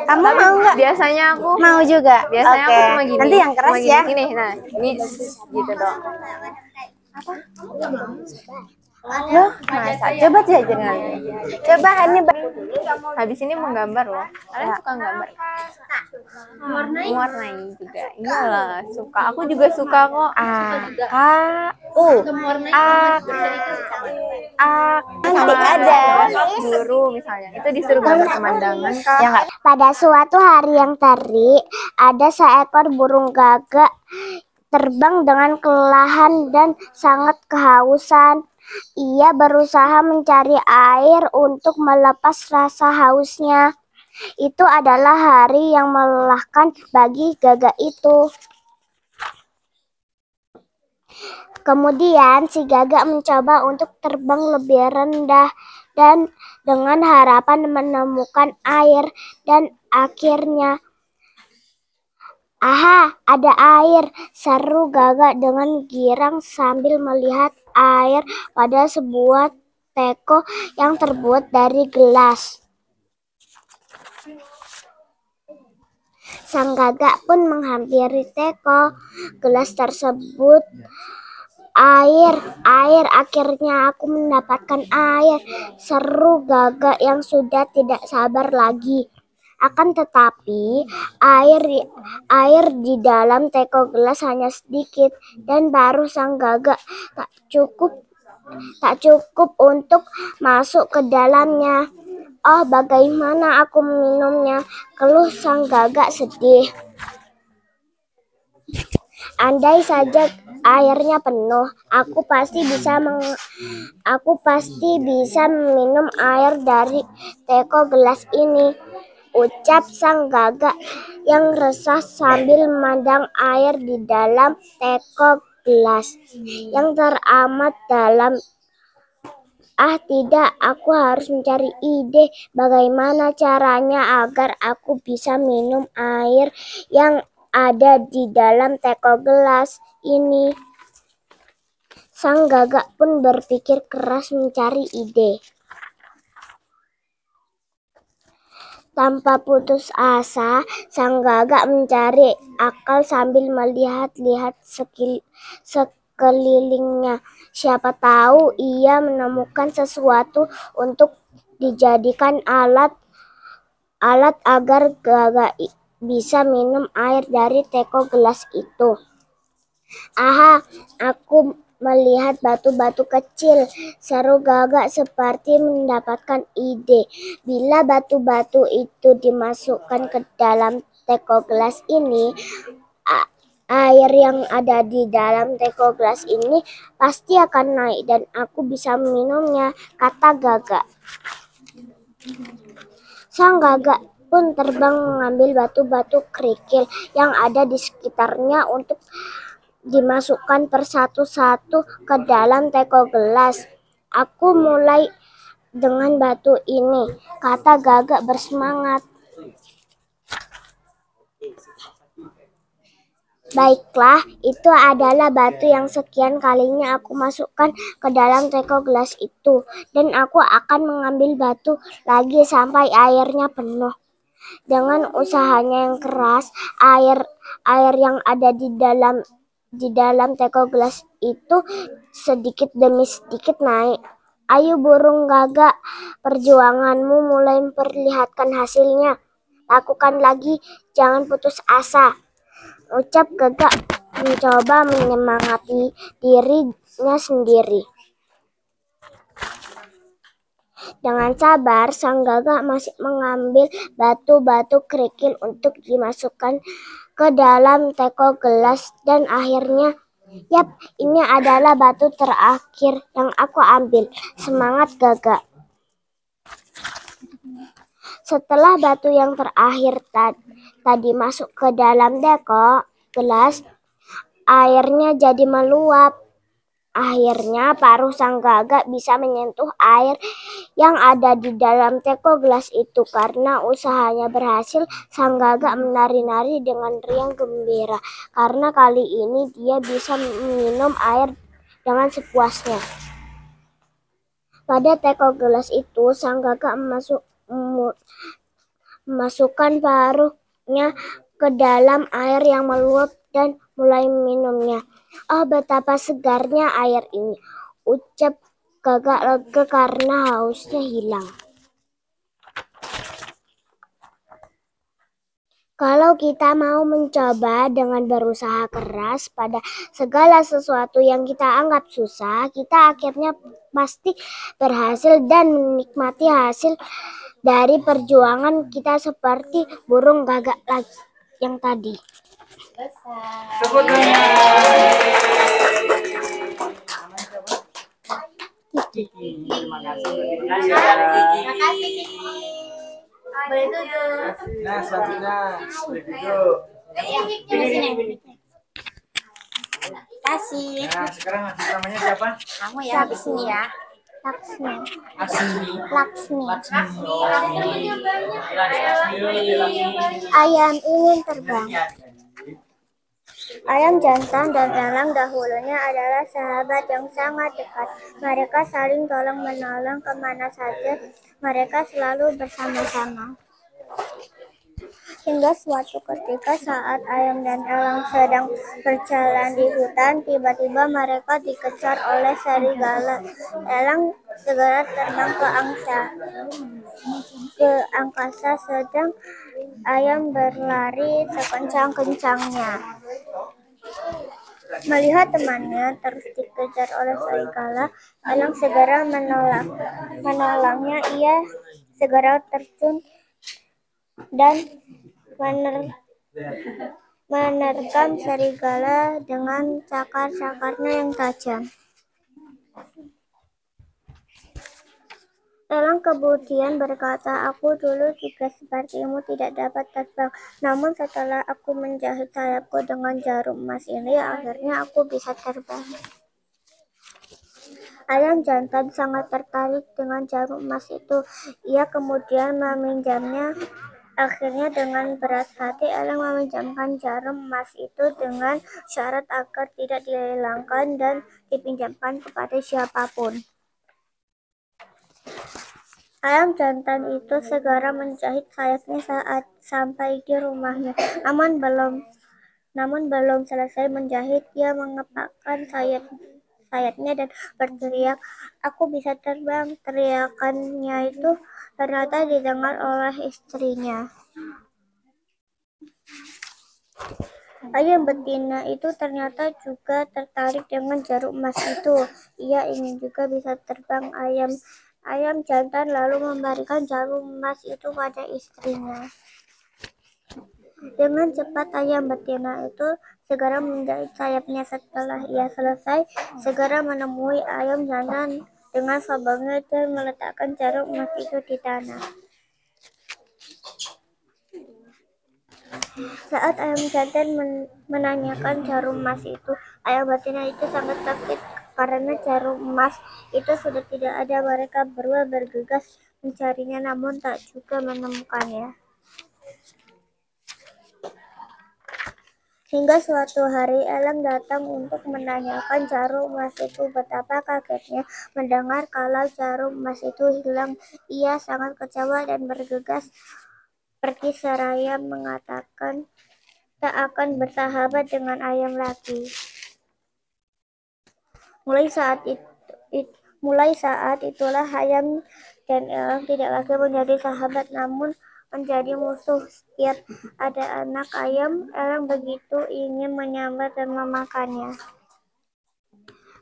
Kamu mau nggak? Biasanya aku mau juga. Biasanya aku cuma gini. Nanti yang keras ya. Gini, nah ini gitu dong. Loh, masa? Coba jajan kali. Coba ini habis ini mau gambar loh. Kalian suka gambar? Mewarnai juga. Iyalah, suka. Aku juga suka kok. Nanti ada guru misalnya. Itu disuruh gambar pemandangan kah? Ya enggak. Pada suatu hari yang terik, ada seekor burung gagak terbang dengan kelelahan dan sangat kehausan. Ia berusaha mencari air untuk melepas rasa hausnya. Itu adalah hari yang melelahkan bagi gagak itu. Kemudian si gagak mencoba untuk terbang lebih rendah dan dengan harapan menemukan air, dan akhirnya "Aha, ada air!" seru gagak dengan girang sambil melihat air pada sebuah teko yang terbuat dari gelas. Sang gagak pun menghampiri teko gelas tersebut. Air, akhirnya aku mendapatkan air, seru gagak yang sudah tidak sabar lagi. Akan tetapi air di dalam teko gelas hanya sedikit, dan baru sang gagak tak cukup untuk masuk ke dalamnya. "Oh, bagaimana aku minumnya?" keluh sang gagak sedih. "Andai saja airnya penuh, aku pasti bisa minum air dari teko gelas ini," ucap sang gagak yang resah sambil memandang air di dalam teko gelas yang teramat dalam. Tidak, aku harus mencari ide bagaimana caranya agar aku bisa minum air yang ada di dalam teko gelas ini. Sang gagak pun berpikir keras mencari ide. Tanpa putus asa, sang gagak mencari akal sambil melihat-lihat sekelilingnya. Siapa tahu ia menemukan sesuatu untuk dijadikan alat agar gagak bisa minum air dari teko gelas itu. "Aha, aku melihat batu-batu kecil," seru gagak seperti mendapatkan ide. Bila batu-batu itu dimasukkan ke dalam teko gelas ini, air yang ada di dalam teko gelas ini pasti akan naik dan aku bisa meminumnya, kata gagak. Sang gagak pun terbang mengambil batu-batu kerikil yang ada di sekitarnya untuk dimasukkan persatu-satu ke dalam teko gelas. "Aku mulai dengan batu ini," kata gagak bersemangat. "Baiklah, itu adalah batu yang sekian kalinya aku masukkan ke dalam teko gelas itu, dan aku akan mengambil batu lagi sampai airnya penuh." Dengan usahanya yang keras, air yang ada di dalam teko gelas itu sedikit demi sedikit naik. "Ayo burung gagak, perjuanganmu mulai memperlihatkan hasilnya. Lakukan lagi, jangan putus asa," ucap gagak mencoba menyemangati dirinya sendiri. Dengan sabar, sang gagak masih mengambil batu-batu kerikil untuk dimasukkan ke dalam teko gelas, dan akhirnya, "Yap, ini adalah batu terakhir yang aku ambil," semangat gagak. Setelah batu yang terakhir tadi masuk ke dalam teko gelas, airnya jadi meluap. Akhirnya paruh sang gagak bisa menyentuh air yang ada di dalam teko gelas itu. Karena usahanya berhasil, sang gagak menari-nari dengan riang gembira, karena kali ini dia bisa minum air dengan sepuasnya. Pada teko gelas itu, sang gagak memasukkan paruhnya ke dalam air yang meluap dan mulai minumnya. "Oh, betapa segarnya air ini," ucap gagak lega karena hausnya hilang. Kalau kita mau mencoba dengan berusaha keras pada segala sesuatu yang kita anggap susah, kita akhirnya pasti berhasil dan menikmati hasil dari perjuangan kita seperti burung gagak yang tadi. Terima kasih Kiki. Boleh duduk. Nah, selanjutnya boleh duduk. Kasih. Nah, sekarang adik namanya siapa? Kamu ya, Laksmi ya. Laksmi. Laksmi. Ayam ingin terbang. Ayam jantan dan elang dahulunya adalah sahabat yang sangat dekat. Mereka saling tolong-menolong kemana saja. Mereka selalu bersama-sama. Hingga suatu ketika saat ayam dan elang sedang berjalan di hutan, tiba-tiba mereka dikejar oleh serigala. Elang segera terbang ke angkasa, sedang ayam berlari sekencang-kencangnya. Melihat temannya terus dikejar oleh serigala, elang segera menolongnya. Ia segera terjun dan menerkam serigala dengan cakar-cakarnya yang tajam. Elang kemudian berkata, "Aku dulu juga sepertimu tidak dapat terbang. Namun setelah aku menjahit sayapku dengan jarum emas ini, akhirnya aku bisa terbang." Ayam jantan sangat tertarik dengan jarum emas itu. Ia kemudian meminjamnya. Akhirnya dengan berat hati, elang meminjamkan jarum emas itu dengan syarat agar tidak dihilangkan dan dipinjamkan kepada siapapun. Ayam jantan itu segera menjahit sayapnya saat sampai di rumahnya. Namun belum selesai menjahit, ia mengepakkan sayapnya dan berteriak, "Aku bisa terbang!" Teriakannya itu ternyata didengar oleh istrinya. Ayam betina itu ternyata juga tertarik dengan jarum emas itu. Ia ingin juga bisa terbang. Ayam jantan lalu memberikan jarum emas itu pada istrinya. Dengan cepat ayam betina itu segera menjahit sayapnya. Setelah ia selesai, segera menemui ayam jantan dengan sombongnya dan meletakkan jarum emas itu di tanah. Saat ayam jantan menanyakan jarum emas itu, ayam betina itu sangat kaget karena jarum emas itu sudah tidak ada. Mereka berdua bergegas mencarinya, namun tak juga menemukannya. Hingga suatu hari elang datang untuk menanyakan jarum emas itu. Betapa kagetnya mendengar kalau jarum emas itu hilang. Ia sangat kecewa dan bergegas pergi seraya mengatakan tak akan bersahabat dengan ayam lagi. Mulai saat itulah ayam dan elang tidak lagi menjadi sahabat, namun menjadi musuh. Setiap ada anak ayam, elang begitu ingin menyambar dan memakannya.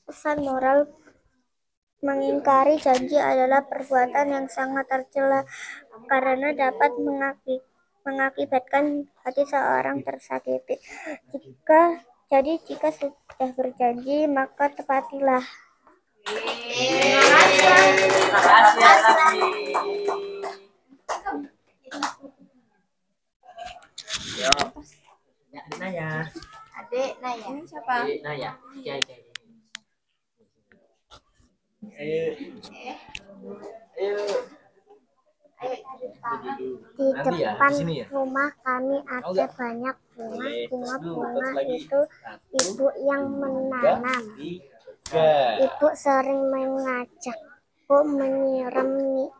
Pesan moral: mengingkari janji adalah perbuatan yang sangat tercela karena dapat mengakibatkan hati seorang tersakiti. Jika sudah berjanji, maka tepatilah. Terima kasih. Adik Naya. Adik Naya. Ini siapa? Adik Naya. Di depan rumah kami ada banyak bunga itu ibu yang menanam. Ibu sering mengajak aku menyiraminya.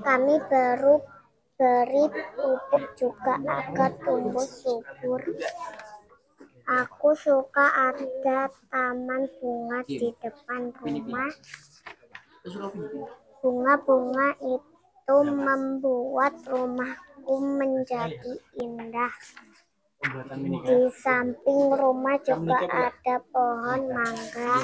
Kami beri pupuk juga agar tumbuh subur. Aku suka ada taman bunga di depan rumah. Bunga-bunga itu membuat rumahku menjadi indah. Di samping rumah juga ada pohon mangga.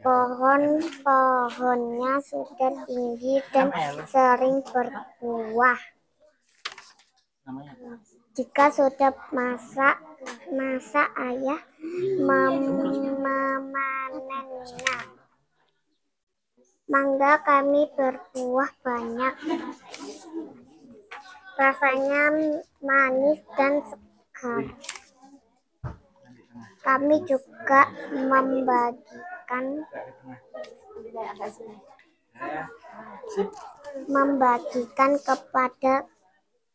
Pohonnya sudah tinggi dan sering berbuah. Jika sudah masak ayah memanennya. Mangga kami berbuah banyak. Rasanya manis dan segar. Kami juga membagikan kepada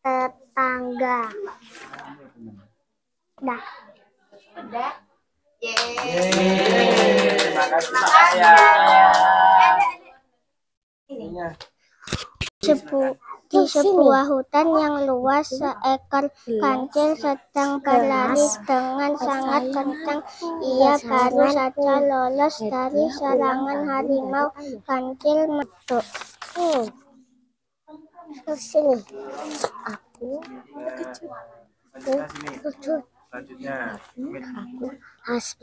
tetangga. Dah. Terima kasih Pak ya. Di sebuah hutan yang luas, seekor kancil sedang berlari dengan sangat kencang. Ia baru saja lolos dari serangan harimau. Kancil masuk. Sini. Aku Selanjutnya, harus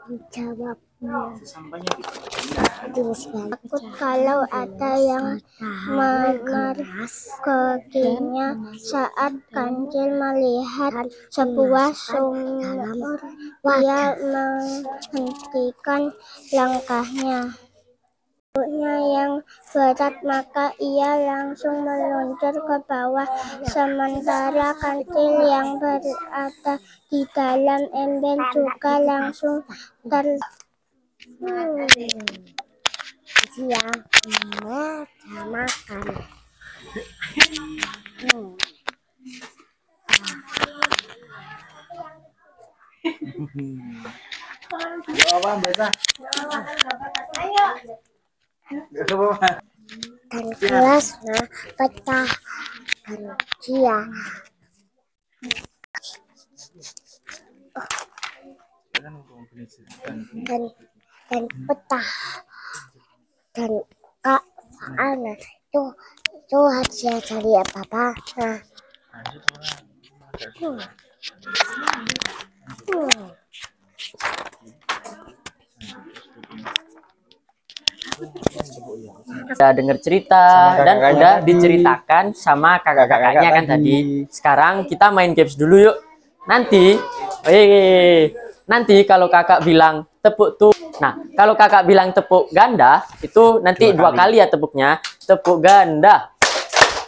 menjawabnya. Takut kalau ada yang memergokinya. Saat kancil melihat sebuah sumur, ia menghentikan langkahnya. Yang berat, maka ia langsung meluncur ke bawah, sementara kancil yang berada di dalam ember juga langsung dia makan. Jawaban biasa. Dan gelasnya pecah dan dia dan pecah dan kak Ana itu hadiah dari papa. Udah denger cerita dan udah diceritakan sama kakak-kakaknya kan tadi. Sekarang kita main games dulu yuk. Nanti kalau kakak bilang tepuk tuh, nah kalau kakak bilang tepuk ganda itu nanti dua kali ya tepuknya, tepuk ganda,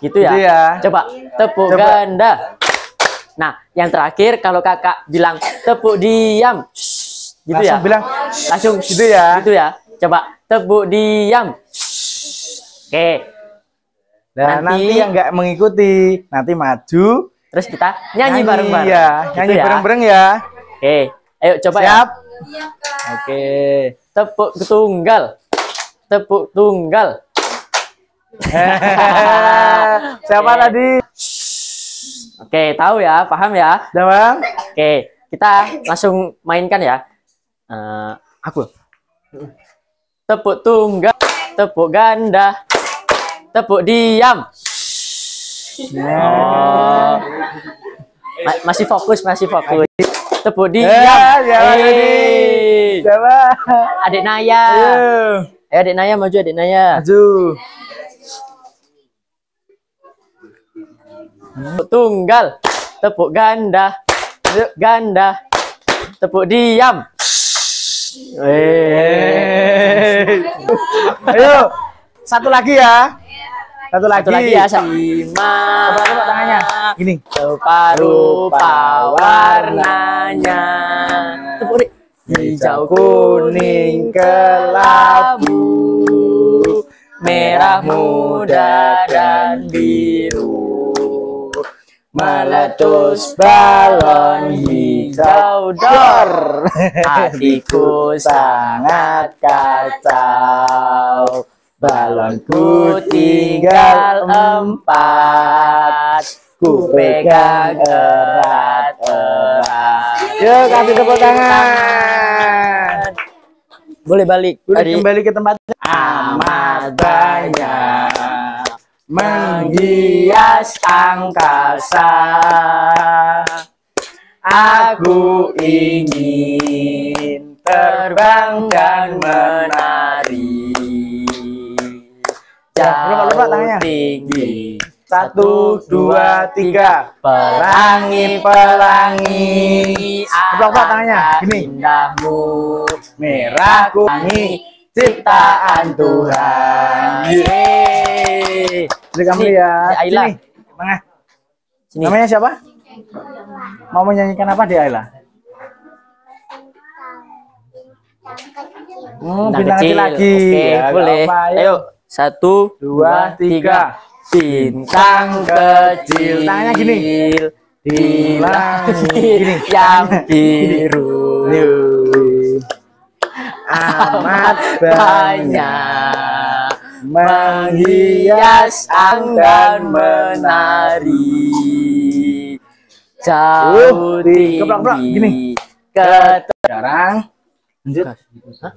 gitu ya. Coba tepuk ganda. Nah yang terakhir kalau kakak bilang tepuk diam, gitu ya. Langsung gitu ya. Gitu ya. Coba tepuk diam. Oke. Nah, nanti yang nggak mengikuti nanti maju. Terus kita nyanyi bareng-bareng. Iya, nyanyi bareng-bareng ya. Oke, ayo coba. Siap. Ya. Oke, tepuk tunggal. Tepuk tunggal. Siapa tadi? Oke, tahu ya, paham ya? Jawab. Oke, kita langsung mainkan ya. Aku. Tepuk tunggal, tepuk ganda, tepuk diam. Oh. Masih fokus. Tepuk diam. Coba. Adik Naya. Ayo Adik Naya maju, Adik Naya. Maju. Tepuk tunggal, tepuk ganda, tepuk diam. Ayo, satu lagi ya. Satu lagi ya. Coba tangannya. Gini. Rupa warnanya. Tepuk nih. Hijau, kuning, kelabu, merah muda dan biru. meletus balon hijau. hijau dor. Hatiku sangat kacau. Balonku tinggal 4. Ku pegang erat-erat. Yuk kasih tepuk tangan. Boleh balik. Boleh Adik. kembali ke tempatnya. Amat banyak menghias angkasa. Aku ingin terbang dan menari. Lupa tangannya. Jauh tinggi. 1, 2, 3. Pelangi-pelangi Lupa tangannya. Gini. indahmu. Merah kuning Ciptaan Tuhan. Yeay. Jadi kamu ya. Ayla. Sini. Tengah. Sini. Namanya siapa? Mau menyanyikan apa dia, Ayla? Bintang kecil lagi. Oke, Ya, boleh. gak apa, Ayo, 1, 2, 3. Bintang kecil. Tangannya gini. Di langit Gini. yang biru. Amat Banyak menghias anggan menari. Jauh Keplak-keplak, gini. tinggi. Sekarang lanjut. Hah?